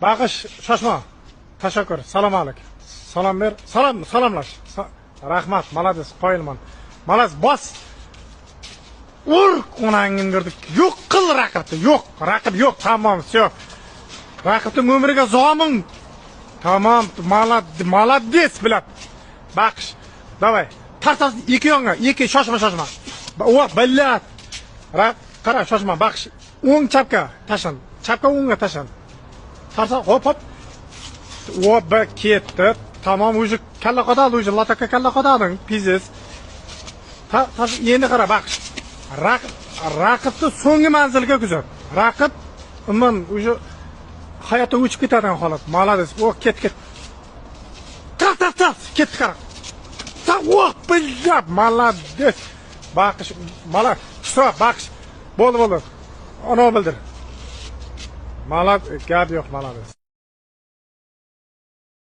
Bag'ish, shoshma. Tashakkur. Salom alik. Salom ber. Salomlash. Rahmat, malades, qoyilman. Malaz bos. Ur, onangni ko'rdik. Yo'q qil raqibni, yo'q. Raqib yo'q, tamom, всё. Raqibning umriga zomin. Tamam, malades bilan. Baqish. Davay. Tartas ikki yonga, ikki shoshma. O, billat. Qara, shoshma, baqish. O'ng chapga tashan. Chapga o'ngga tashan. Tarsa hop. O, ketdi. Tamam, уже kalla qodadi, уже lataka kalla qodading, pizes. Endi qara, baqish. Raqibni so'nggi manzilga kuzat. Raqib umuman уже hayotda o'chib ketadigan holat. Malades. O, ket. Tart. Ketdi qara. O, billat, malades. Baqish, baqish. Bo'ldi. Ana bildir. Gap yo'q, malades.